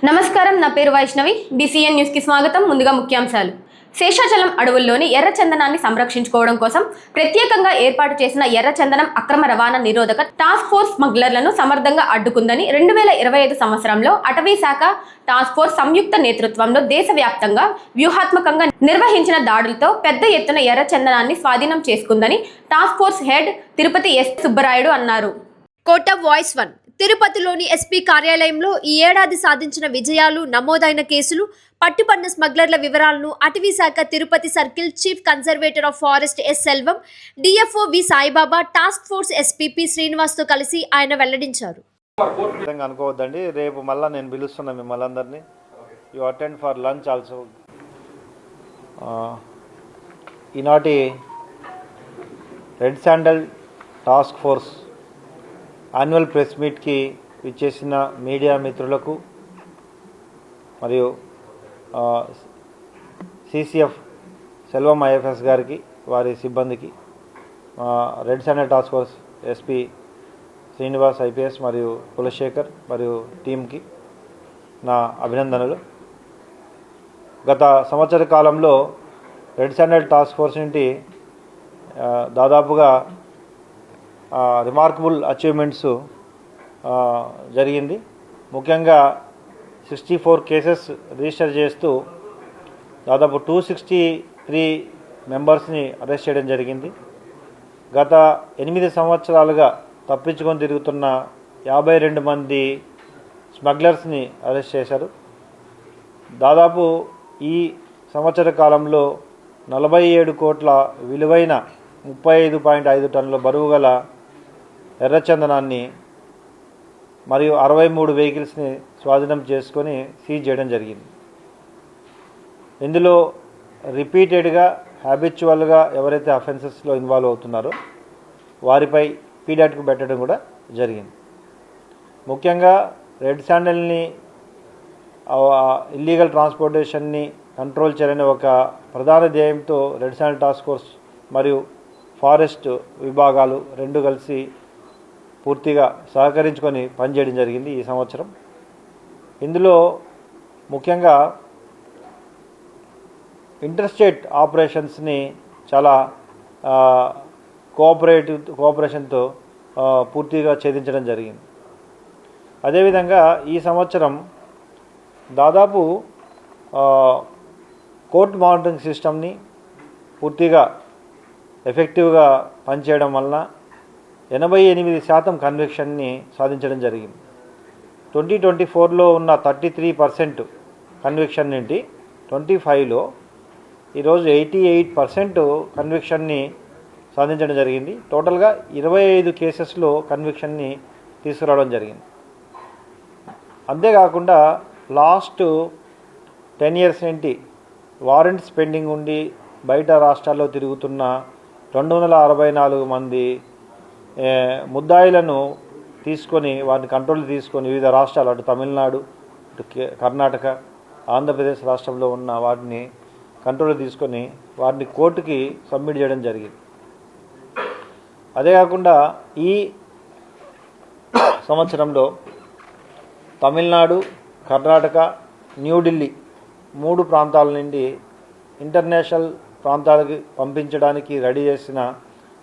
నమస్కారం, నా పేరు వైష్ణవి. BCN న్యూస్ కి స్వాగతం. ముందుగా ముఖ్యాంశాలు. శేషాచలం అడవుల్లోని ఎర్రచందనాన్ని సంరక్షించుకోవడం కోసం ప్రత్యేకంగా ఏర్పాటు చేసిన ఎర్రచందనం అక్రమ రవాణా నిరోధక టాస్క్ ఫోర్స్ స్మగ్లర్లను సమర్థంగా అడ్డుకుందని 2025 సంవత్సరంలో అటవీ శాఖ టాస్క్ ఫోర్స్ సంయుక్త నేతృత్వంలో దేశవ్యాప్తంగా వ్యూహాత్మకంగా నిర్వహించిన దాడులతో పెద్ద ఎత్తున ఎర్రచందనాన్ని స్వాధీనం చేసుకుందని task force head Tirupati S Subbarayudu అన్నారు. కోట వాయిస్ 1 తిరుపతిలోని ఎస్పీ కార్యాలయంలో ఈ ఏడాది సాధించిన విజయాలు, నమోదైన కేసులు, పట్టుబడిన స్మగ్లర్ల వివరాలను అటవీ శాఖ Tirupati circle chief conservator of forest S Selvam, DFO V Saibaba, task force SPP శ్రీనివాస్తో కలిసి ఆయన వెల్లడించారు. అనుకోవద్దండి, రేపు మళ్ళీ నేను పిలుస్తున్నా మిమ్మల్ని అందరినీ. You attend for lunch also. ఈనాటి red sandal task force annual press మీట్కి ఇచ్చేసిన మీడియా మిత్రులకు మరియు CCF సెల్వం IFS గారికి, వారి సిబ్బందికి, red sandal task force SP Srinivas IPS మరియు కులశేఖర్ మరియు టీంకి నా అభినందనలు. గత సంవత్సర కాలంలో రెడ్ శాండల్ టాస్క్ ఫోర్స్ నుండి దాదాపుగా రిమార్కబుల్ అచీవ్మెంట్స్ జరిగింది. ముఖ్యంగా 64 కేసెస్ రిజిస్టర్ చేస్తూ దాదాపు 263 మెంబర్స్ని అరెస్ట్ చేయడం జరిగింది. గత 8 సంవత్సరాలుగా తప్పించుకొని తిరుగుతున్న 52 మంది స్మగ్లర్స్ని అరెస్ట్ చేశారు. దాదాపు ఈ సంవత్సర కాలంలో 47 కోట్ల విలువైన 35.5 టన్నుల బరువు గల ఎర్రచందనాన్ని మరియు 63 వెహికల్స్ని స్వాధీనం చేసుకొని సీజ్ చేయడం జరిగింది. ఇందులో రిపీటెడ్గా హ్యాబిచువల్గా ఎవరైతే అఫెన్సెస్లో ఇన్వాల్వ్ అవుతున్నారో వారిపై పీడాట్కు పెట్టడం కూడా జరిగింది. ముఖ్యంగా రెడ్ శాండల్ని ఇల్లీగల్ ట్రాన్స్పోర్టేషన్ని కంట్రోల్ చేయాలనే ఒక ప్రధాన ధ్యేయంతో రెడ్ శాండల్ టాస్క్ ఫోర్స్ మరియు ఫారెస్ట్ విభాగాలు రెండు కలిసి పూర్తిగా సహకరించుకొని పనిచేయడం జరిగింది ఈ సంవత్సరం. ఇందులో ముఖ్యంగా ఇంటర్స్టేట్ ఆపరేషన్స్ని చాలా కోఆపరేషన్తో పూర్తిగా ఛేదించడం జరిగింది. అదేవిధంగా ఈ సంవత్సరం దాదాపు కోర్ట్ మానిటరింగ్ సిస్టమ్ని పూర్తిగా ఎఫెక్టివ్గా పనిచేయడం వలన 88% కన్విక్షన్ని సాధించడం జరిగింది. 2024లో ఉన్న 33% కన్విక్షన్ నుండి 25లో ఈరోజు 88% కన్విక్షన్ని సాధించడం జరిగింది. టోటల్గా 25 కేసెస్లో కన్విక్షన్ని తీసుకురావడం జరిగింది. అంతేకాకుండా లాస్ట్ 10 years నుండి వారెంట్స్ పెండింగ్ ఉండి బయట రాష్ట్రాల్లో తిరుగుతున్న 264 మంది ముద్దాయిలను తీసుకొని వారిని కంట్రోల్ తీసుకొని వివిధ రాష్ట్రాలు, అటు తమిళనాడు, ఇటు కర్ణాటక, ఆంధ్రప్రదేశ్ రాష్ట్రంలో ఉన్న వాటిని కంట్రోల్ తీసుకొని వారిని కోర్టుకి సబ్మిట్ చేయడం జరిగింది. అదే కాకుండా ఈ సంవత్సరంలో తమిళనాడు, కర్ణాటక, న్యూఢిల్లీ 3 ప్రాంతాల నుండి ఇంటర్నేషనల్ ప్రాంతాలకి పంపించడానికి రెడీ చేసిన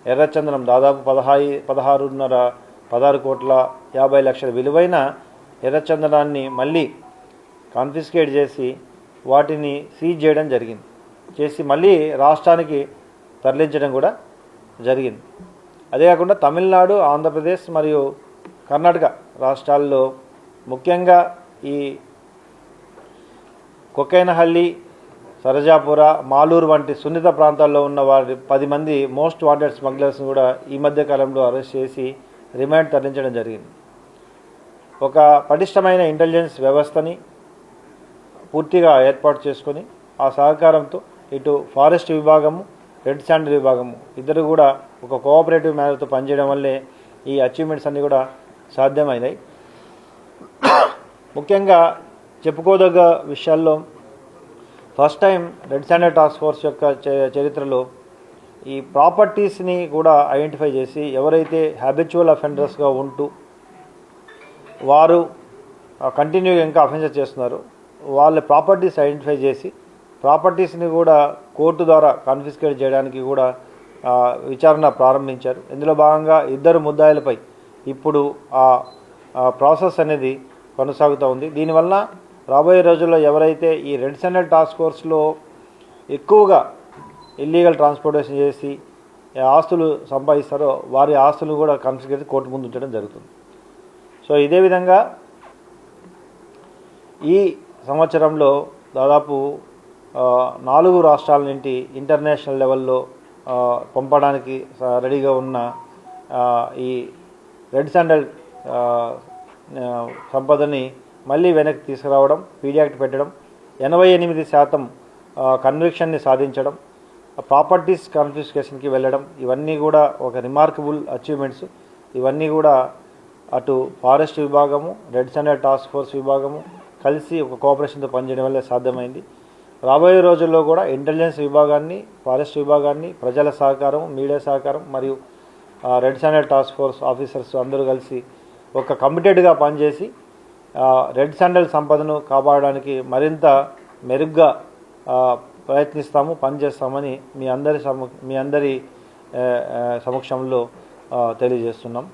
ఎర్రచందనం దాదాపు 16 కోట్ల 50 లక్షల విలువైన ఎర్రచందనాన్ని మళ్ళీ కాన్ఫిస్కేట్ చేసి వాటిని సీజ్ చేయడం జరిగింది. చేసి మళ్ళీ రాష్ట్రానికి తరలించడం కూడా జరిగింది. అదే కాకుండా తమిళనాడు, ఆంధ్రప్రదేశ్ మరియు కర్ణాటక రాష్ట్రాల్లో ముఖ్యంగా ఈ కొకైనహల్లి, సరజాపుర, మాలూరు వంటి సున్నిత ప్రాంతాల్లో ఉన్న వారి 10 మంది మోస్ట్ వాంటెడ్ స్మగ్లర్స్ని కూడా ఈ మధ్య కాలంలో అరెస్ట్ చేసి రిమాండ్ తరలించడం జరిగింది. ఒక పటిష్టమైన ఇంటెలిజెన్స్ వ్యవస్థని పూర్తిగా ఏర్పాటు చేసుకొని ఆ సహకారంతో ఇటు ఫారెస్ట్ విభాగము, రెడ్ శాండల్ విభాగము ఇద్దరు కూడా ఒక కోఆపరేటివ్ మేనర్తో పనిచేయడం వల్లే ఈ అచీవ్మెంట్స్ అన్నీ కూడా సాధ్యమైనాయి. ముఖ్యంగా చెప్పుకోదగ్గ విషయాల్లో first time red sandal task force యొక్క చరిత్రలో ఈ ప్రాపర్టీస్ని కూడా ఐడెంటిఫై చేసి ఎవరైతే హ్యాబిచువల్ అఫెండర్స్గా ఉంటూ వారు కంటిన్యూగా ఇంకా అఫెన్సెస్ చేస్తున్నారు వాళ్ళ ప్రాపర్టీస్ ఐడెంటిఫై చేసి ప్రాపర్టీస్ని కూడా కోర్టు ద్వారా కాన్ఫిస్కేట్ చేయడానికి కూడా విచారణ ప్రారంభించారు. ఇందులో భాగంగా 2 ముద్దాయిలపై ఇప్పుడు ఆ ప్రాసెస్ అనేది కొనసాగుతూ ఉంది. దీనివల్ల రాబోయే రోజుల్లో ఎవరైతే ఈ రెడ్ శాండల్ టాస్క్ ఫోర్స్లో ఎక్కువగా ఇల్లీగల్ ట్రాన్స్పోర్టేషన్ చేసి ఆస్తులు సంపాదిస్తారో వారి ఆస్తులు కూడా కాన్ఫిస్కేట్ కోర్టు ముందు ఉంచడం జరుగుతుంది. సో ఇదే విధంగా ఈ సంవత్సరంలో దాదాపు 4 రాష్ట్రాల నుండి ఇంటర్నేషనల్ లెవెల్లో పంపడానికి రెడీగా ఉన్న ఈ రెడ్ శాండల్ సంపదని మళ్ళీ వెనక్కి తీసుకురావడం, పీడీ యాక్ట్ పెట్టడం, 88% కన్విక్షన్ని సాధించడం, ప్రాపర్టీస్ కాన్ఫిస్కేషన్కి వెళ్ళడం, ఇవన్నీ కూడా ఒక రిమార్కబుల్ అచీవ్మెంట్స్. ఇవన్నీ కూడా అటు ఫారెస్ట్ విభాగము, రెడ్ శాండల్ టాస్క్ ఫోర్స్ విభాగము కలిసి ఒక కోఆపరేషన్తో పనిచేయడం వల్ల సాధ్యమైంది. రాబోయే రోజుల్లో కూడా ఇంటెలిజెన్స్ విభాగాన్ని, ఫారెస్ట్ విభాగాన్ని, ప్రజల సహకారం, మీడియా సహకారం మరియు red sandal task force officers అందరూ కలిసి ఒక కమిటెడ్గా పనిచేసి రెడ్ శాండల్ సంపదను కాపాడడానికి మరింత మెరుగ్గా ప్రయత్నిస్తాము, పనిచేస్తామని మీ అందరి సమక్షంలో తెలియజేస్తున్నాం.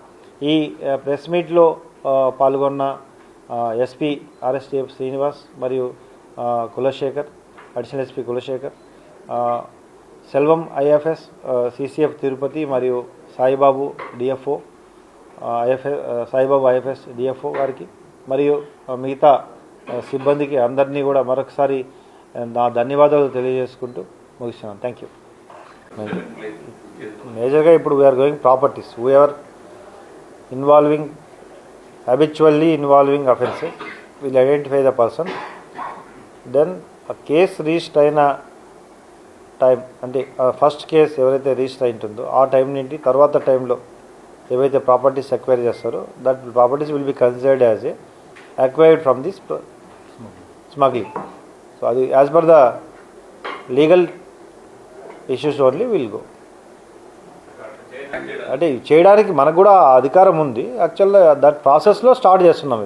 ఈ ప్రెస్ మీట్లో పాల్గొన్న ఎస్పీ ఆర్ఎస్టీఎఫ్ శ్రీనివాస్ మరియు Kulasekhar, additional SP Kulasekhar, Selvam IFS, CCF Tirupati మరియు Saibabu DFO, Saibabu IFS DFO గారికి మరియు మిగతా సిబ్బందికి అందరినీ కూడా మరొకసారి నా ధన్యవాదాలు తెలియజేసుకుంటూ ముగిస్తున్నాను. Thank you. మేజర్గా ఇప్పుడు we are going properties we are habitually involving offences, will identify the person, then a case reached అయిన టైం అంటే ఫస్ట్ కేసు ఎవరైతే రిజిస్టర్ అయి ఉంటుందో ఆ టైం నుండి తర్వాత టైంలో ఏవైతే ప్రాపర్టీస్ అక్వైర్ చేస్తారో that properties will be considered as a acquired from this smuggling. So అది as per the legal issues only will go. అంటే చేయడానికి మనకు కూడా అధికారం ఉంది. యాక్చువల్గా దట్ ప్రాసెస్లో స్టార్ట్ చేస్తున్నాం.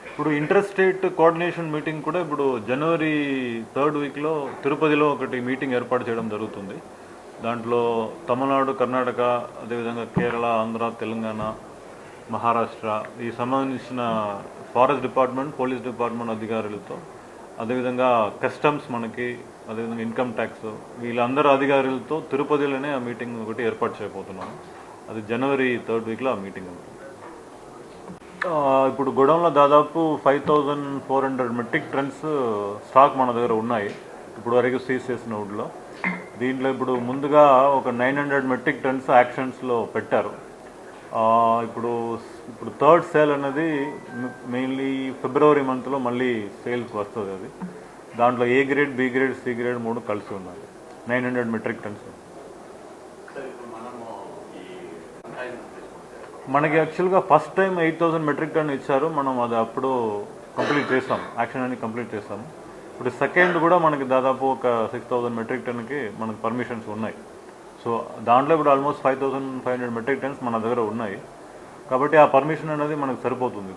ఇప్పుడు ఇంటర్ స్టేట్ కోఆర్డినేషన్ మీటింగ్ కూడా ఇప్పుడు జనవరి 3rd వీక్లో తిరుపతిలో ఒకటి మీటింగ్ ఏర్పాటు చేయడం జరుగుతుంది. దాంట్లో తమిళనాడు, కర్ణాటక, అదేవిధంగా కేరళ, ఆంధ్ర, తెలంగాణ, మహారాష్ట్ర ఈ సంబంధించిన ఫారెస్ట్ డిపార్ట్మెంట్, పోలీస్ డిపార్ట్మెంట్ అధికారులతో, అదేవిధంగా కస్టమ్స్ మనకి, అదేవిధంగా ఇన్కమ్ ట్యాక్స్ వీళ్ళందరూ అధికారులతో తిరుపతిలోనే ఆ మీటింగ్ ఒకటి ఏర్పాటు చేయబోతున్నాము. అది జనవరి 3rd వీక్లో ఆ మీటింగ్ ఉంటుంది. ఇప్పుడు గోడౌన్లో దాదాపు 5400 మెట్రిక్ టన్స్ స్టాక్ మన దగ్గర ఉన్నాయి ఇప్పుడు వరకు సీజ్ చేసిన వుడ్లో. దీంట్లో ఇప్పుడు ముందుగా ఒక 900 మెట్రిక్ టన్స్ యాక్షన్స్లో పెట్టారు. ఇప్పుడు 3rd సేల్ అనేది మెయిన్లీ ఫిబ్రవరి మంత్లో మళ్ళీ సేల్కి వస్తుంది. అది దాంట్లో A grade, B grade, C grade 3 కలిసి ఉన్నాయి. 900 మెట్రిక్ టన్స్. మనకి యాక్చువల్గా ఫస్ట్ టైం 8000 మెట్రిక్ టన్ ఇచ్చారు. మనం అది అప్పుడు కంప్లీట్ చేస్తాం, యాక్షన్ అని కంప్లీట్ చేస్తాము. ఇప్పుడు సెకండ్ కూడా మనకి దాదాపు ఒక 6000 మెట్రిక్ టన్కి మనకు పర్మిషన్స్ ఉన్నాయి. సో దాంట్లో ఇప్పుడు ఆల్మోస్ట్ 5500 మెట్రిక్ టన్స్ మన దగ్గర ఉన్నాయి. కాబట్టి ఆ పర్మిషన్ అనేది మనకు సరిపోతుంది.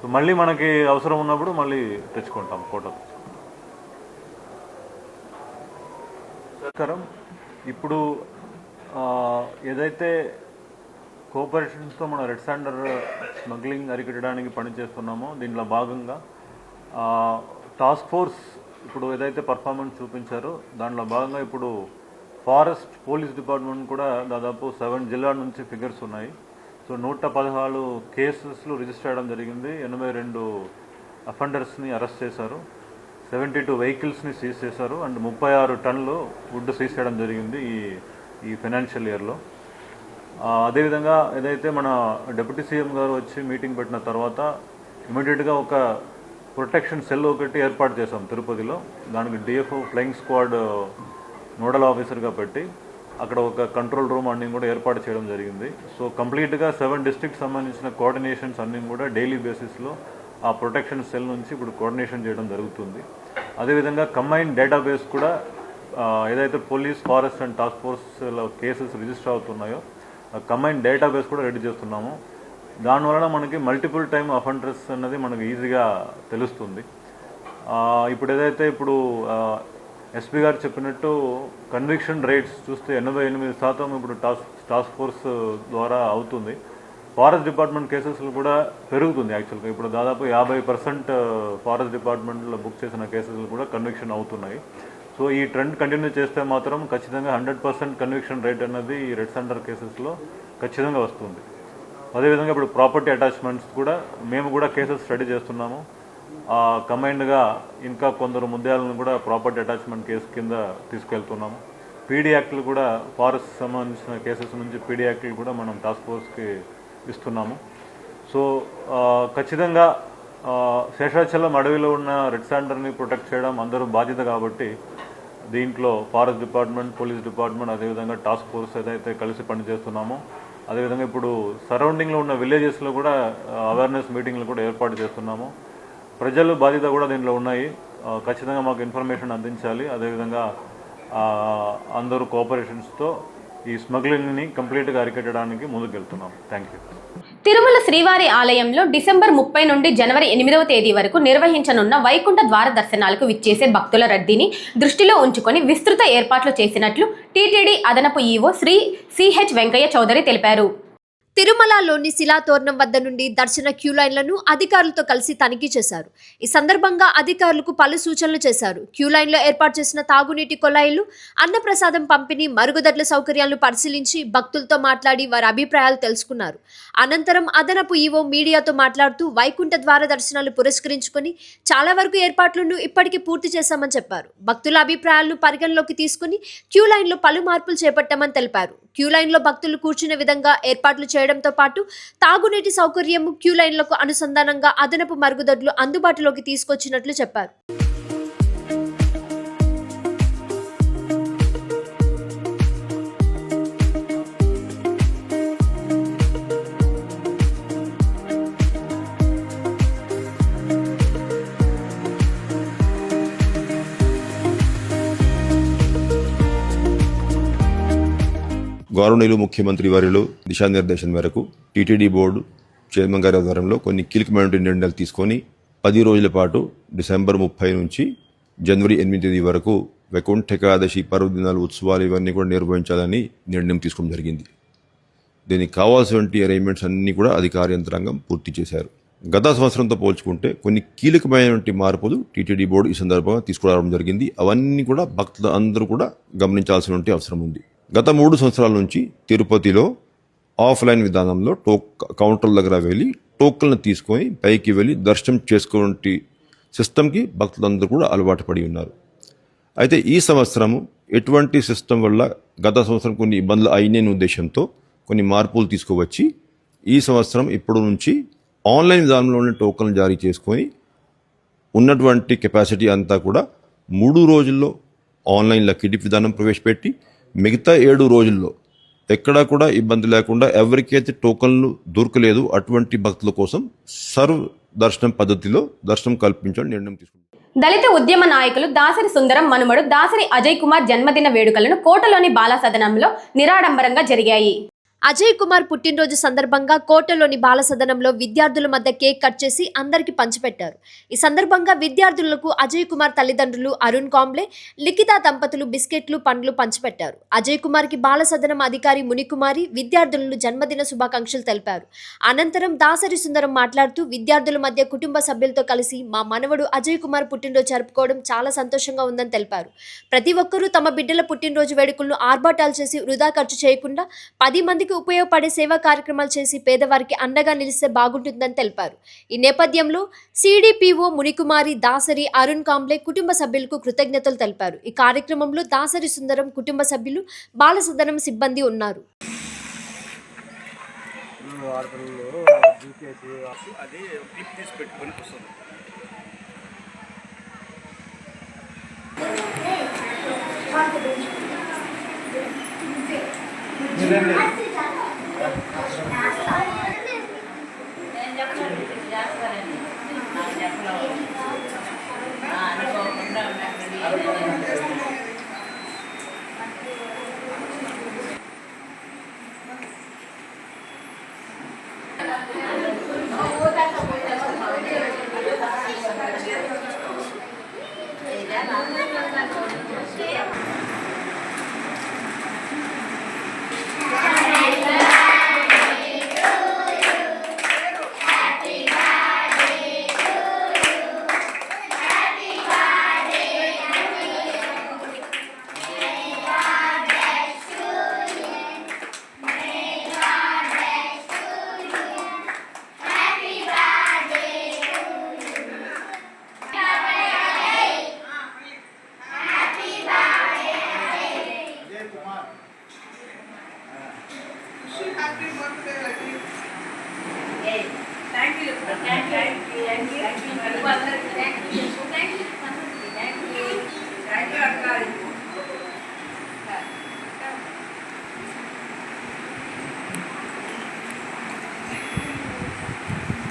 సో మళ్ళీ మనకి అవసరం ఉన్నప్పుడు మళ్ళీ తెచ్చుకుంటాం కోట. ఇప్పుడు ఏదైతే కోఆపరేషన్స్తో మన రెడ్ శాండల్ స్మగ్లింగ్ అరికట్టడానికి పనిచేస్తున్నామో దీంట్లో భాగంగా టాస్క్ ఫోర్స్ ఇప్పుడు ఏదైతే పర్ఫార్మెన్స్ చూపించారో దాంట్లో భాగంగా ఇప్పుడు ఫారెస్ట్ పోలీస్ డిపార్ట్మెంట్ కూడా దాదాపు 7 జిల్లాల నుంచి ఫిగర్స్ ఉన్నాయి. సో 114 కేసెస్లు రిజిస్టర్ చేయడం జరిగింది. 82 అఫెండర్స్ని అరెస్ట్ చేశారు. 72 వెహికల్స్ని సీజ్ చేశారు. అండ్ 36 టన్నులు వుడ్ సీజ్ చేయడం జరిగింది ఈ ఫైనాన్షియల్ ఇయర్లో. అదేవిధంగా ఏదైతే మన డిప్యూటీ సీఎం గారు వచ్చి మీటింగ్ పెట్టిన తర్వాత ఇమీడియట్గా ఒక ప్రొటెక్షన్ సెల్ ఒకటి ఏర్పాటు చేశాం తిరుపతిలో. దానికి డిఎఫ్ఓ ఫ్లయింగ్ స్క్వాడ్ నోడల్ ఆఫీసర్గా పెట్టి అక్కడ ఒక కంట్రోల్ రూమ్ అన్నీ కూడా ఏర్పాటు చేయడం జరిగింది. సో కంప్లీట్గా 7 డిస్ట్రిక్ట్స్ సంబంధించిన కోఆర్డినేషన్స్ అన్నీ కూడా డైలీ బేసిస్లో ఆ ప్రొటెక్షన్ సెల్ నుంచి ఇప్పుడు కోఆర్డినేషన్ చేయడం జరుగుతుంది. అదేవిధంగా కంబైన్డ్ డేటాబేస్ కూడా ఏదైతే పోలీస్, ఫారెస్ట్ అండ్ టాస్క్ ఫోర్స్లో కేసెస్ రిజిస్టర్ అవుతున్నాయో కంబైన్డ్ డేటాబేస్ కూడా రెడీ చేస్తున్నాము. దానివలన మనకి మల్టిపుల్ టైమ్ అఫెండర్స్ అన్నది మనకు ఈజీగా తెలుస్తుంది. ఇప్పుడు ఏదైతే ఎస్పీ గారు చెప్పినట్టు కన్విక్షన్ రేట్స్ చూస్తే 88% ఇప్పుడు టాస్క్ ఫోర్స్ ద్వారా అవుతుంది. ఫారెస్ట్ డిపార్ట్మెంట్ కేసెస్లు కూడా పెరుగుతుంది. యాక్చువల్గా ఇప్పుడు దాదాపు 50% ఫారెస్ట్ డిపార్ట్మెంట్లో బుక్ చేసిన కేసెస్లు కూడా కన్విక్షన్ అవుతున్నాయి. సో ఈ ట్రెండ్ కంటిన్యూ చేస్తే మాత్రం ఖచ్చితంగా 100% కన్విక్షన్ రేట్ అన్నది ఈ రెడ్ సెంటర్ కేసెస్లో ఖచ్చితంగా వస్తుంది. అదేవిధంగా ఇప్పుడు ప్రాపర్టీ అటాచ్మెంట్స్ కూడా మేము కూడా కేసెస్ స్టడీ చేస్తున్నాము. కంబైన్డ్గా ఇంకా కొందరు ముద్దాలను కూడా ప్రాపర్టీ అటాచ్మెంట్ కేసు కింద తీసుకెళ్తున్నాము. పీడీ యాక్ట్లు కూడా ఫారెస్ట్ సంబంధించిన కేసెస్ నుంచి పీడీ యాక్ట్లు కూడా మనం టాస్క్ ఫోర్స్కి ఇస్తున్నాము. సో ఖచ్చితంగా శేషాచలం అడవిలో ఉన్న రెడ్ శాండర్ని ప్రొటెక్ట్ చేయడం అందరూ బాధ్యత కాబట్టి దీంట్లో ఫారెస్ట్ డిపార్ట్మెంట్, పోలీస్ డిపార్ట్మెంట్, అదేవిధంగా టాస్క్ ఫోర్స్ ఏదైతే కలిసి పనిచేస్తున్నామో, అదేవిధంగా ఇప్పుడు సరౌండింగ్లో ఉన్న విలేజెస్లో కూడా అవేర్నెస్ మీటింగ్లు కూడా ఏర్పాటు చేస్తున్నాము. ప్రజలు బాధ్యత కూడా దీంట్లో ఉన్నాయి. ఖచ్చితంగా మాకు ఇన్ఫర్మేషన్ అందించాలి. అదేవిధంగా అందరూ కోఆపరేషన్స్తో ఈ స్మగ్లింగ్ని కంప్లీట్గా అరికట్టడానికి ముందుకెళ్తున్నాం. Thank you. తిరుమల శ్రీవారి ఆలయంలో డిసెంబర్ 30 నుండి జనవరి 8వ తేదీ వరకు నిర్వహించనున్న వైకుంఠ ద్వార దర్శనాలకు విచ్చేసే భక్తుల రద్దీని దృష్టిలో ఉంచుకొని విస్తృత ఏర్పాట్లు చేసినట్లు టీటీడీ అదనపు ఈవో శ్రీ సిహెచ్ వెంకయ్య చౌదరి తెలిపారు. తిరుమలలోని శిలాతోరణం వద్ద నుండి దర్శన క్యూ లైన్లను అధికారులతో కలిసి తనిఖీ చేశారు. ఈ సందర్భంగా అధికారులకు పలు సూచనలు చేశారు. క్యూ లైన్లో ఏర్పాటు చేసిన తాగునీటి కొలాయిలు, అన్నప్రసాదం పంపిణీ, మరుగుదొడ్ల సౌకర్యాలను పరిశీలించి భక్తులతో మాట్లాడి వారి అభిప్రాయాలు తెలుసుకున్నారు. అనంతరం అదనపు ఈవో మీడియాతో మాట్లాడుతూ వైకుంఠ ద్వార దర్శనాలు పురస్కరించుకొని చాలా వరకు ఏర్పాట్లను ఇప్పటికీ పూర్తి చేశామని చెప్పారు. భక్తుల అభిప్రాయాలను పరిగణలోకి తీసుకుని క్యూ లైన్లో పలు మార్పులు చేపట్టామని తెలిపారు. క్యూ లైన్లో భక్తులు కూర్చునే విధంగా ఏర్పాట్లు చేయడంతో పాటు తాగునీటి సౌకర్యం, క్యూ లైన్లకు అనుసంధానంగా అదనపు మరుగుదొడ్లు అందుబాటులోకి తీసుకొచ్చినట్లు చెప్పారు. గౌరవనీయులు ముఖ్యమంత్రి వర్యులు దిశానిర్దేశం మేరకు టీటీడీ బోర్డు చైర్మన్ గారి ఆధ్వర్యంలో కొన్ని కీలకమైన నిర్ణయాలు తీసుకొని 10 రోజుల పాటు డిసెంబర్ 30 నుంచి జనవరి 8 వరకు వైకుంఠ ఏకాదశి పర్వదినాలు, ఉత్సవాలు ఇవన్నీ కూడా నిర్వహించాలని నిర్ణయం తీసుకోవడం జరిగింది. దీనికి కావాల్సినటువంటి అరేంజ్మెంట్స్ అన్నీ కూడా అధికార యంత్రాంగం పూర్తి చేశారు. గత సంవత్సరంతో పోల్చుకుంటే కొన్ని కీలకమైనటువంటి మార్పులు టీటీడీ బోర్డు ఈ సందర్భంగా తీసుకురావడం జరిగింది. అవన్నీ కూడా భక్తులు అందరూ కూడా గమనించాల్సినటువంటి అవసరం ఉంది. గత 3 సంవత్సరాల నుంచి తిరుపతిలో ఆఫ్లైన్ విధానంలో కౌంటర్ల దగ్గర వెళ్ళి టోకన్లు తీసుకొని పైకి వెళ్ళి దర్శనం చేసుకునే సిస్టమ్కి భక్తులందరూ కూడా అలవాటు పడి ఉన్నారు. అయితే ఈ సంవత్సరము ఎటువంటి సిస్టమ్ వల్ల గత సంవత్సరం కొన్ని ఇబ్బందులు అయిన ఉద్దేశంతో కొన్ని మార్పులు తీసుకువచ్చి ఈ సంవత్సరం ఇప్పుడు నుంచి ఆన్లైన్ విధానంలోనే టోకన్లు జారీ చేసుకొని ఉన్నటువంటి కెపాసిటీ అంతా కూడా 3 రోజుల్లో ఆన్లైన్ లక్కీ డిప్ విధానం ప్రవేశపెట్టి మిగతా 7 రోజుల్లో ఎక్కడా కూడా ఇబ్బంది లేకుండా ఎవరికైతే టోకన్లు దొరకలేదు అటువంటి భక్తుల కోసం సర్వ్ దర్శనం పద్ధతిలో దర్శనం కల్పించడం నిర్ణయం తీసుకుంటారు. దళిత ఉద్యమ నాయకులు దాసరి సుందరం మనుమడు దాసరి అజయ్ కుమార్ జన్మదిన వేడుకలను కోటలోని బాలసదనంలో నిరాడంబరంగా జరిగాయి. అజయ్ కుమార్ పుట్టినరోజు సందర్భంగా కోటలోని బాలసదనంలో విద్యార్థుల మధ్య కేక్ కట్ చేసి అందరికి పంచిపెట్టారు. ఈ సందర్భంగా విద్యార్థులకు అజయ్ కుమార్ తల్లిదండ్రులు అరుణ్ కాంబ్లే, లిఖిత దంపతులు బిస్కెట్లు, పండ్లు పంచిపెట్టారు. అజయ్ కుమార్కి బాలసదనం అధికారి మునికుమారి విద్యార్థులను జన్మదిన శుభాకాంక్షలు తెలిపారు. అనంతరం దాసరి సుందరం మాట్లాడుతూ విద్యార్థుల మధ్య కుటుంబ సభ్యులతో కలిసి మా మనవడు అజయ్ కుమార్ పుట్టినరోజు జరుపుకోవడం చాలా సంతోషంగా ఉందని తెలిపారు. ప్రతి ఒక్కరూ తమ బిడ్డల పుట్టినరోజు వేడుకలను ఆర్భాటాలు చేసి వృధా ఖర్చు చేయకుండా 10 మందికి ఉపయోగపడే సేవా కార్యక్రమాలు చేసి పేదవారికి అండగా నిలిస్తే బాగుంటుందని తెలిపారు. ఈ నేపథ్యంలో సిడిపిఓ మునికుమారి, దాసరి, అరుణ్ కాంబ్లే కుటుంబ సభ్యులకు కృతజ్ఞతలు తెలిపారు. ఈ కార్యక్రమంలో దాసరి సుందరం కుటుంబ సభ్యులు, బాలసదనం సిబ్బంది ఉన్నారు.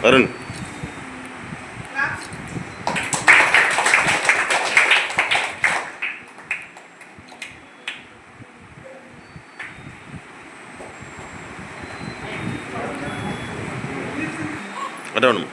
అరుణ్ అరుణ్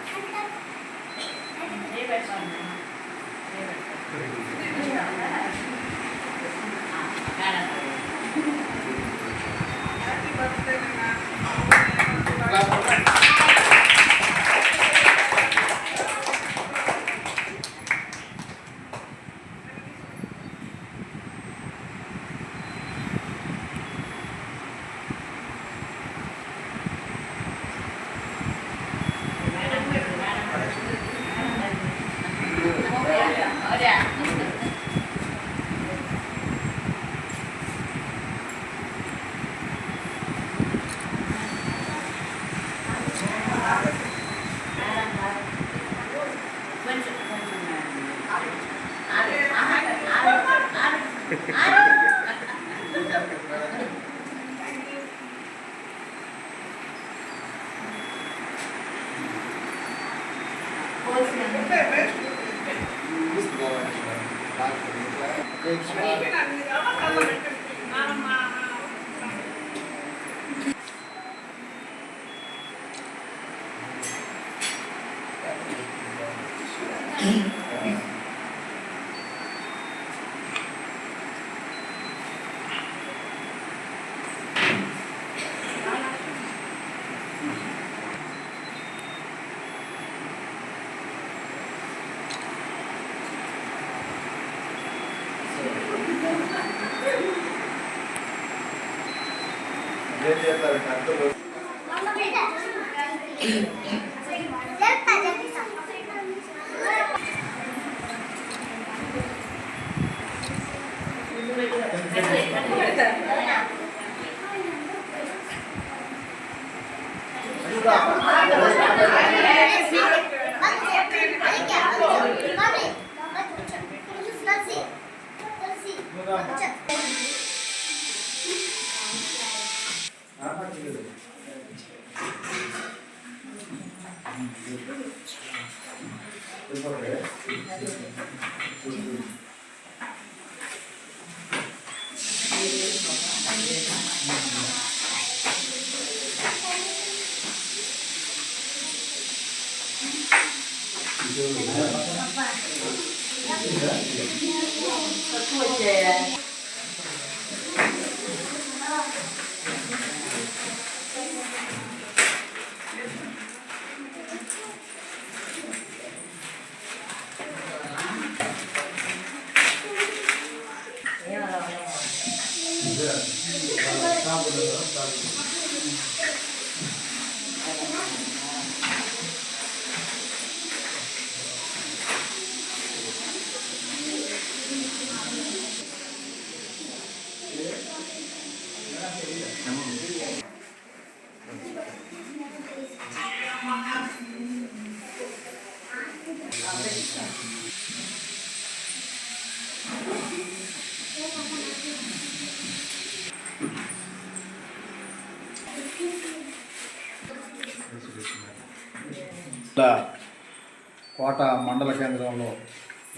కోట మండల కేంద్రంలో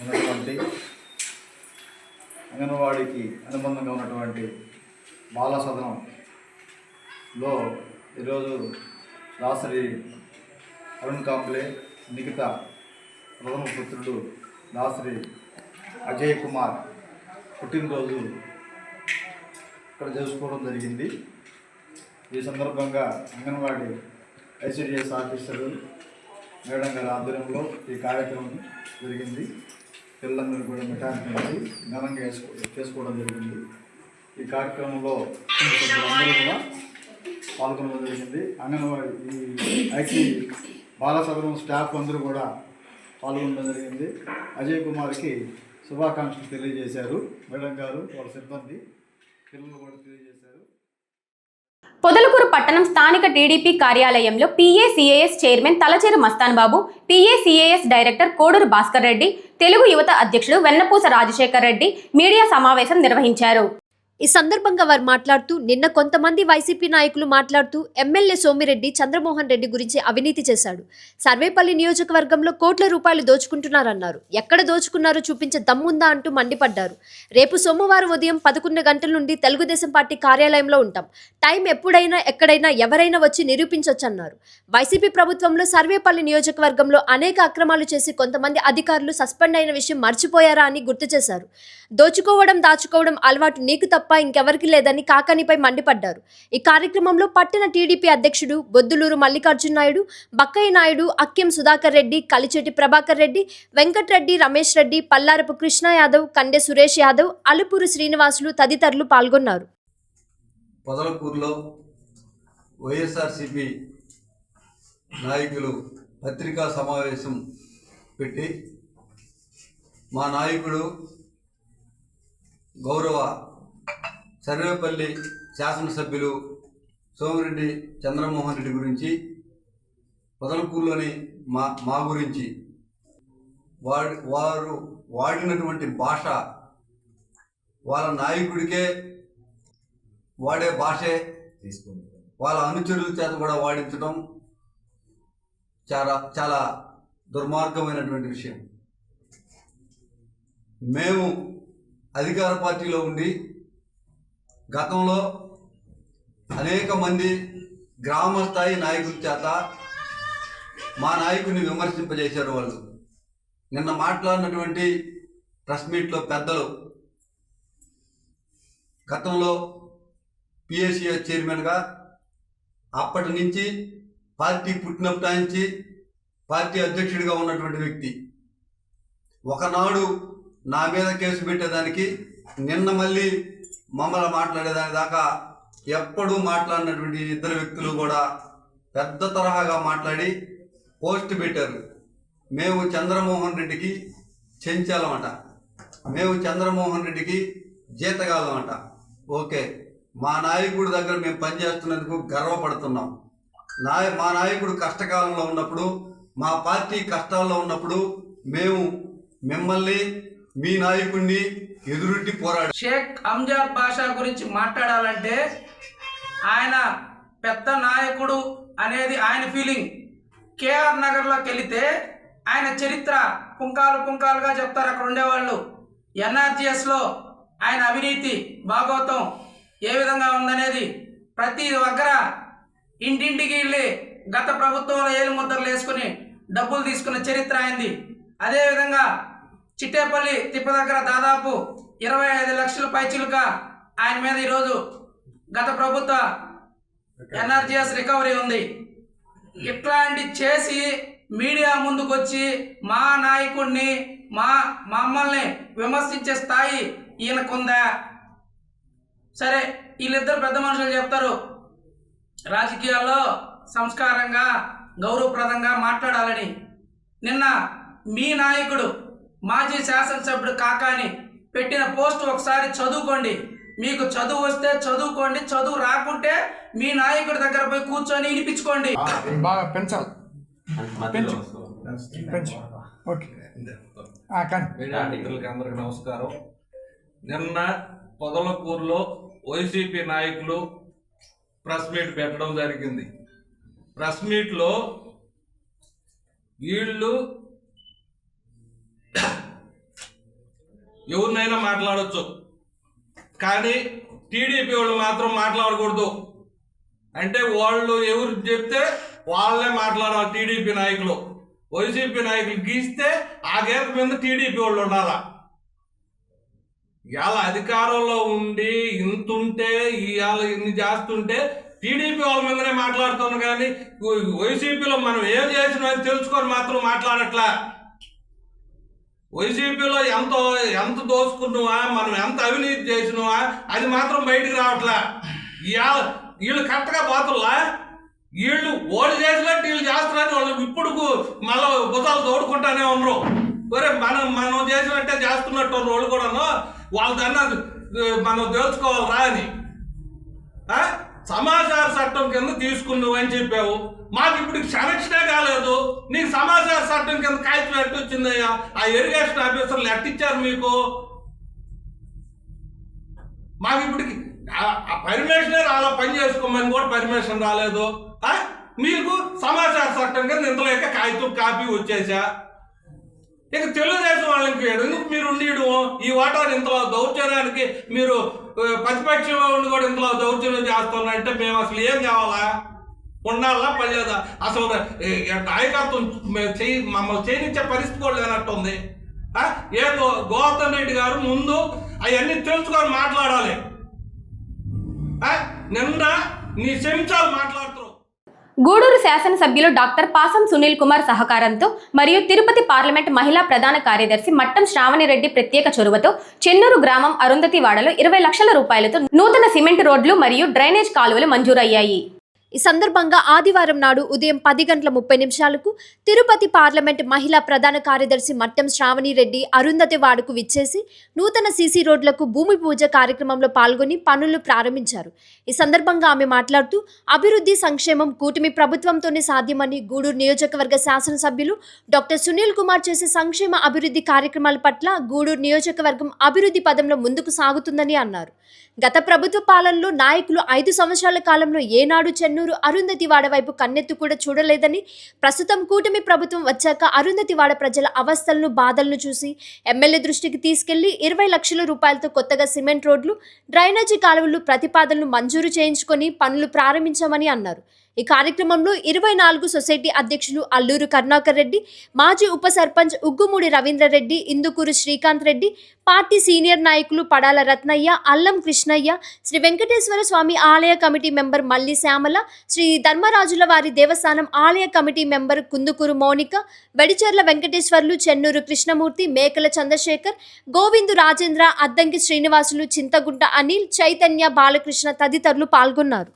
ఉన్నటువంటి అంగన్వాడీకి అనుబంధంగా ఉన్నటువంటి బాల సదనంలో ఈరోజు దాసరి అరుణ్ కాంబ్లే నిఖిత ప్రథమ పుత్రుడు దాసరి అజయ్ కుమార్ పుట్టినరోజు ఇక్కడ చేసుకోవడం జరిగింది. ఈ సందర్భంగా అంగన్వాడీ ఐసిడిఎస్ ఆఫీసరు మేడం గారి ఆధ్వర్యంలో ఈ కార్యక్రమం జరిగింది. పిల్లలందరూ కూడా మిఠాయి పెంచి ఘనంగా చేసుకోవడం జరిగింది. ఈ కార్యక్రమంలో సభ్యులందరూ కూడా పాల్గొనడం జరిగింది. అంగన్వాడీ ఈ ఐటీ బాల సదనం స్టాఫ్ అందరూ కూడా పాల్గొనడం జరిగింది. అజయ్ కుమార్కి శుభాకాంక్షలు తెలియజేశారు మేడం గారు, వాళ్ళ సిబ్బంది, పిల్లలు కూడా తెలియజేశారు. పొదలకూరు పట్టణం స్థానిక టీడీపీ కార్యాలయంలో PACAS చైర్మన్ తలచేరు మస్తాన్ బాబు, PACAS డైరెక్టర్ కోడూరు భాస్కర్ రెడ్డి, తెలుగు యువత అధ్యక్షుడు వెన్నపూస రాజశేఖర్ రెడ్డి మీడియా సమావేశం నిర్వహించారు. ఈ సందర్భంగా వారు మాట్లాడుతూ నిన్న కొంతమంది వైసీపీ నాయకులు మాట్లాడుతూ ఎమ్మెల్యే సోమిరెడ్డి చంద్రమోహన్ రెడ్డి గురించి అవినీతి చేశాడు, సర్వేపల్లి నియోజకవర్గంలో కోట్ల రూపాయలు దోచుకుంటున్నారన్నారు. ఎక్కడ దోచుకున్నారో చూపించే దమ్ముందా అంటూ మండిపడ్డారు. రేపు సోమవారం ఉదయం 11 గంటల నుండి తెలుగుదేశం పార్టీ కార్యాలయంలో ఉంటాం. టైం ఎప్పుడైనా ఎక్కడైనా ఎవరైనా వచ్చి నిరూపించొచ్చన్నారు. వైసీపీ ప్రభుత్వంలో సర్వేపల్లి నియోజకవర్గంలో అనేక అక్రమాలు చేసి కొంతమంది అధికారులు సస్పెండ్ అయిన విషయం మర్చిపోయారా అని గుర్తు చేశారు. దోచుకోవడం దాచుకోవడం అలవాటు నీకు తప్ప ఇంకెవరికి లేదని కాకానిపై మండిపడ్డారు. ఈ కార్యక్రమంలో పట్టణ టీడీపీ అధ్యక్షుడు బొద్దులూరు మల్లికార్జున నాయుడు, బక్కయ్య నాయుడు, అక్కెం సుధాకర్ రెడ్డి, కలిచెట్టి ప్రభాకర్ రెడ్డి, వెంకట్రెడ్డి, రమేష్ రెడ్డి, పల్లారపు కృష్ణ యాదవ్, కండె సురేష్ యాదవ్, అలుపూరు శ్రీనివాసులు తదితరులు పాల్గొన్నారు. పొదలకూరులో వైఎస్ఆర్సీపీ నాయకులు పత్రికా సమావేశం పెట్టి మా నాయకుడు గౌరవ సర్వేపల్లి శాసనసభ్యులు సోమిరెడ్డి చంద్రమోహన్ రెడ్డి గురించి, పొదలకూరులోని మా గురించి వారు వాడినటువంటి భాష వాళ్ళ నాయకుడికే వాడే భాషే వాళ్ళ అనుచరుల చేత కూడా వాడించడం చాలా దుర్మార్గమైనటువంటి విషయం. మేము అధికార పార్టీలో ఉండి గతంలో అనేక మంది గ్రామ స్థాయి నాయకుల చేత మా నాయకుడిని విమర్శింపజేశారు. వాళ్ళు నిన్న మాట్లాడినటువంటి ప్రెస్ మీట్లో పెద్దలు గతంలో PACAS చైర్మన్గా అప్పటి నుంచి పార్టీ పుట్టినప్పటి నుంచి పార్టీ అధ్యక్షుడిగా ఉన్నటువంటి వ్యక్తి ఒకనాడు నా మీద కేసు పెట్టేదానికి నిన్న మళ్ళీ మమ్మల్ని మాట్లాడేదాని దాకా ఎప్పుడూ మాట్లాడినటువంటి ఇద్దరు వ్యక్తులు కూడా పెద్ద తరహాగా మాట్లాడి పోస్ట్ పెట్టారు. మేము చంద్రమోహన్ రెడ్డికి చెంచాలన్నమాట, మేము చంద్రమోహన్ రెడ్డికి జీతగాలన్నమాట. ఓకే, మా నాయకుడి దగ్గర మేము పనిచేస్తున్నందుకు గర్వపడుతున్నాం. మా నాయకుడు కష్టకాలంలో ఉన్నప్పుడు, మా పార్టీ కష్టాల్లో ఉన్నప్పుడు మేము మిమ్మల్ని మీ నాయకుడిని ఎదురుట్టి పోరాడు. షేక్ అంజాద్ బాషా గురించి మాట్లాడాలంటే ఆయన పెద్ద నాయకుడు అనేది ఆయన ఫీలింగ్. KR నగర్లోకి వెళితే ఆయన చరిత్ర పుంకాలుగా చెప్తారు అక్కడ ఉండేవాళ్ళు. NRGSలో ఆయన అవినీతి భాగవతం ఏ విధంగా ఉందనేది ప్రతి దగ్గర ఇంటింటికి వెళ్ళి గత ప్రభుత్వంలో ఏలు ముద్రలు వేసుకుని డబ్బులు తీసుకున్న చరిత్ర అయింది. అదేవిధంగా చిట్టేపల్లి తిప్ప దగ్గర దాదాపు 25 లక్షల పైచిలుగా ఆయన మీద ఈరోజు గత ప్రభుత్వ NRGS రికవరీ ఉంది. ఇట్లాంటి చేసి మీడియా ముందుకొచ్చి మా నాయకుడిని మమ్మల్ని విమర్శించే స్థాయి ఈయనకుందా? సరే, వీళ్ళిద్దరు పెద్ద మనుషులు చెప్తారు రాజకీయాల్లో సంస్కారంగా గౌరవప్రదంగా మాట్లాడాలని. నిన్న మీ నాయకుడు మాజీ శాసనసభ్యుడు కాకాని పెట్టిన పోస్ట్ ఒకసారి చదువుకోండి. మీకు చదువు వస్తే చదువుకోండి, చదువు రాకుంటే మీ నాయకుడి దగ్గర పోయి కూర్చొని వినిపించుకోండి. బాగా పెంచాలి. అందరికి నమస్కారం. నిన్న పొదలకూరులో వైసీపీ నాయకులు ప్రెస్ మీట్ పెట్టడం జరిగింది. ప్రెస్ మీట్లో వీళ్ళు ఎవరినైనా మాట్లాడవచ్చు, కానీ టీడీపీ వాళ్ళు మాత్రం మాట్లాడకూడదు. అంటే వాళ్ళు ఎవరు చెప్తే వాళ్ళే మాట్లాడాలి. టీడీపీ నాయకులు వైసీపీ నాయకులు గీస్తే ఆ గీత మీద టీడీపీ వాళ్ళు ఉండాలా. ఇవాళ అధికారంలో ఉండి ఇంతుంటే ఇవాళ ఇన్ని చేస్తుంటే టీడీపీ వాళ్ళ మీదనే మాట్లాడుతున్నాం, కానీ వైసీపీలో మనం ఏం చేసినా అని తెలుసుకొని మాత్రం మాట్లాడట్లా. వైసీపీలో ఎంత దోసుకున్నావా, మనం ఎంత అవినీతి చేసినావా అది మాత్రం బయటికి రావట్లా. వీళ్ళు కరెక్ట్గా పోతుల్లా, వీళ్ళు ఓళ్ళు చేసినట్టు వీళ్ళు చేస్తున్నారని వాళ్ళు ఇప్పుడు మళ్ళీ భుజాలు తోడుకుంటానే ఉన్నారు. ఒరే మనం చేసినట్టే చేస్తున్నట్టు వాళ్ళు కూడాను, వాళ్ళ దాన్ని మనం తెలుసుకోవాలరా అని. సమాచార చట్టం కింద తీసుకున్నావు అని చెప్పావు, మాకు ఇప్పుడు సెలక్షనే కాలేదు, నీకు సమాచార చట్టం కింద కాగితం ఎట్టు వచ్చిందయ్యా? ఆ ఇరిగేషన్ ఆఫీసర్లు ఎట్టిచ్చారు మీకు? మాకు ఇప్పటికి ఆ పర్మిషనే రాలా, పని చేసుకోమని కూడా పర్మిషన్ రాలేదు. మీకు సమాచార చట్టం కింద ఇంతలేక కాగితం కాపీ వచ్చేసా. ఇక తెలుగుదేశం వాళ్ళకి ఎందుకు మీరు ఉండేయడం? ఈ ఓటాన్ని ఇంతలో దౌర్జన్యానికి మీరు ప్రతిపక్షంలో ఉండి కూడా ఇంతలో దౌర్జన్యం చేస్తున్నారంటే మేము అసలు ఏం కావాలా? ఉండాలా పర్లేదా? అసలు నాయకత్వం మమ్మల్ని చేయనిచ్చే పరిస్థితి కూడా లేనట్టుంది. ఏదో గోవర్ధన్ రెడ్డి గారు ముందు అవన్నీ తెలుసుకొని మాట్లాడాలి. నిన్న నీ చెంచాలు మాట్లాడుతున్నావు. గూడూరు శాసనసభ్యులు డాక్టర్ పాసం సునీల్ కుమార్ సహకారంతో మరియు తిరుపతి పార్లమెంట్ మహిళా ప్రధాన కార్యదర్శి మట్టం శ్రావణిరెడ్డి ప్రత్యేక చొరవతో చెన్నూరు గ్రామం అరుంధతివాడలో 20 లక్షల రూపాయలతో నూతన సిమెంట్ రోడ్లు మరియు డ్రైనేజ్ కాలువలు మంజూరయ్యాయి. ఈ సందర్భంగా ఆదివారం నాడు ఉదయం 10:30 తిరుపతి పార్లమెంట్ మహిళా ప్రధాన కార్యదర్శి మట్టం శ్రావణిరెడ్డి అరుంధతివాడకు విచ్చేసి నూతన సీసీ రోడ్లకు భూమి పూజ కార్యక్రమంలో పాల్గొని పనులు ప్రారంభించారు. ఈ సందర్భంగా ఆమె మాట్లాడుతూ అభివృద్ధి సంక్షేమం కూటమి ప్రభుత్వంతోనే సాధ్యమని, గూడూరు నియోజకవర్గ శాసనసభ్యులు డాక్టర్ సునీల్ కుమార్ చేసే సంక్షేమ అభివృద్ధి కార్యక్రమాల పట్ల గూడూరు నియోజకవర్గం అభివృద్ధి పదంలో ముందుకు సాగుతుందని అన్నారు. గత ప్రభుత్వ పాలనలో నాయకులు 5 సంవత్సరాల కాలంలో ఏనాడు చెన్నూరు అరుంధతివాడ వైపు కన్నెత్తు కూడా చూడలేదని, ప్రస్తుతం కూటమి ప్రభుత్వం వచ్చాక అరుంధతివాడ ప్రజల అవస్థలను బాధలను చూసి ఎమ్మెల్యే దృష్టికి తీసుకెళ్లి 20 లక్షల రూపాయలతో కొత్తగా సిమెంట్ రోడ్లు, డ్రైనేజీ కాలువలు ప్రతిపాదనలు మంజూరు చేయించుకొని పనులు ప్రారంభించామని అన్నారు. ఈ కార్యక్రమంలో 24 సొసైటీ అధ్యక్షులు అల్లూరు కరుణాకర్ రెడ్డి, మాజీ ఉప సర్పంచ్ ఉగ్గుమూడి రవీంద్రరెడ్డి, ఇందుకూరు శ్రీకాంత్ రెడ్డి, పార్టీ సీనియర్ నాయకులు పడాల రత్నయ్య, అల్లం కృష్ణయ్య, శ్రీ వెంకటేశ్వర స్వామి ఆలయ కమిటీ మెంబర్ మల్లి శ్యామల, శ్రీ ధర్మరాజుల వారి దేవస్థానం ఆలయ కమిటీ మెంబర్ కుందుకూరు మౌనిక, వెడిచెర్ల వెంకటేశ్వర్లు, చెన్నూరు కృష్ణమూర్తి, మేకల చంద్రశేఖర్, గోవిందు రాజేంద్ర, అద్దంకి శ్రీనివాసులు, చింతగుంట అనిల్, చైతన్య, బాలకృష్ణ తదితరులు పాల్గొన్నారు.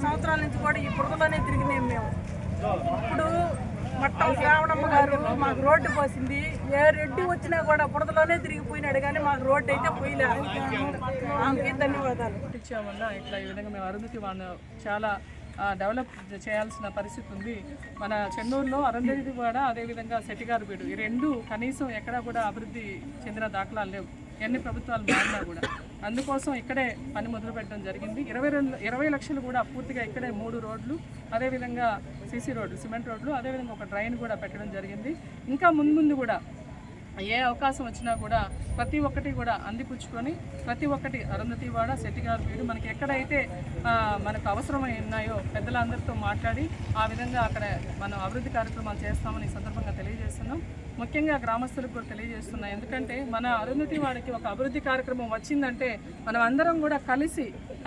సంవత్సరాల నుంచి కూడా ఈ బురదలోనే తిరిగినాం మేము. ఇప్పుడు మట్టం శ్రావణమ్మ గారు మాకు రోడ్డు పోసింది. ఏ రెడ్డి వచ్చినా కూడా బురదలోనే తిరిగిపోయినాడు, కానీ మాకు రోడ్డు అయితే పోయలేదు. ఆమెకి ధన్యవాదాలు. ఇచ్చామన్నా ఇట్లా ఈ విధంగా మేము అరుంధతి వాళ్ళు చాలా డెవలప్ చేయాల్సిన పరిస్థితి ఉంది. మన చెన్నూరులో అరుంధతివాడ, అదేవిధంగా సెట్టిగారుపేట, ఈ రెండు కనీసం ఎక్కడా కూడా అభివృద్ధి చెందిన దాఖలాలు లేవు, ఎన్ని ప్రభుత్వాలు మారినా కూడా. అందుకోసం ఇక్కడే పని మొదలు పెట్టడం జరిగింది. 20 లక్షలు కూడా పూర్తిగా ఇక్కడే 3 రోడ్లు, అదేవిధంగా సీసీ రోడ్లు, సిమెంట్ రోడ్లు, అదేవిధంగా ఒక డ్రైన్ కూడా పెట్టడం జరిగింది. ఇంకా ముందు కూడా ఏ అవకాశం వచ్చినా కూడా ప్రతి ఒక్కటి కూడా అందిపుచ్చుకొని ప్రతి ఒక్కటి అరుంధతివాడ, సెట్టిగారుపేట మనకి ఎక్కడైతే మనకు అవసరమై ఉన్నాయో పెద్దలందరితో మాట్లాడి ఆ విధంగా అక్కడ మనం అభివృద్ధి కార్యక్రమాలు చేస్తామని ఈ సందర్భంగా తెలియజేస్తున్నాం. ముఖ్యంగా గ్రామస్తులకు కూడా తెలియజేస్తున్నాను. ఎందుకంటే మన అరుంధతి వాడికి ఒక అభివృద్ధి కార్యక్రమం వచ్చిందంటే మనం అందరం కూడా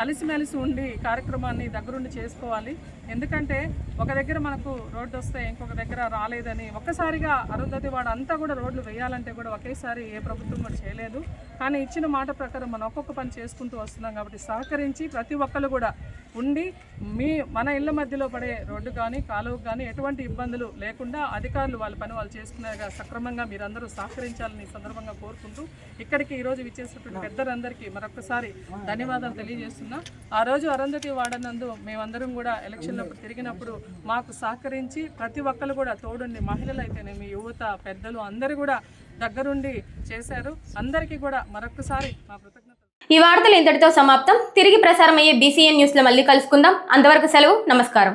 కలిసిమెలిసి ఉండి కార్యక్రమాన్ని దగ్గరుండి చేసుకోవాలి. ఎందుకంటే ఒక దగ్గర మనకు రోడ్డు వస్తే ఇంకొక దగ్గర రాలేదని ఒక్కసారిగా అరుంధతి వాడు అంతా కూడా రోడ్లు వేయాలంటే కూడా ఒకేసారి ఏ ప్రభుత్వం కూడా చేయలేదు. కానీ ఇచ్చిన మాట ప్రకారం మనం ఒక్కొక్క పని చేసుకుంటూ వస్తున్నాం. కాబట్టి సహకరించి ప్రతి ఒక్కరు కూడా ఉండి మన ఇళ్ల మధ్యలో పడే రోడ్డు కానీ కాలువకు కానీ ఎటువంటి ఇబ్బందులు లేకుండా అధికారులు వాళ్ళ పని వాళ్ళు చేసుకునేగా సక్రమంగా మీరందరూ సహకరించాలని సందర్భంగా కోరుకుంటూ ఇక్కడికి ఈరోజు విచ్చేసినటువంటి పెద్దలందరికీ మరొకసారి ధన్యవాదాలు తెలియజేస్తున్నా. ఆ రోజు అరుంధతి వాడనందు మేమందరం కూడా ఎలక్షన్లో తిరిగినప్పుడు మాకు సహకరించి ప్రతి ఒక్కరు కూడా తోడుండి మహిళలు అయితేనేమి యువత పెద్దలు అందరూ కూడా దగ్గరుండి చేశారు. అందరికీ కూడా మరొకసారి మా కృతజ్ఞతలు. ఈ వార్తలు ఇంతటితో సమాప్తం. తిరిగి ప్రసారమయ్యే BCN న్యూస్లో మళ్ళీ కలుసుకుందాం. అంతవరకు సెలవు. నమస్కారం.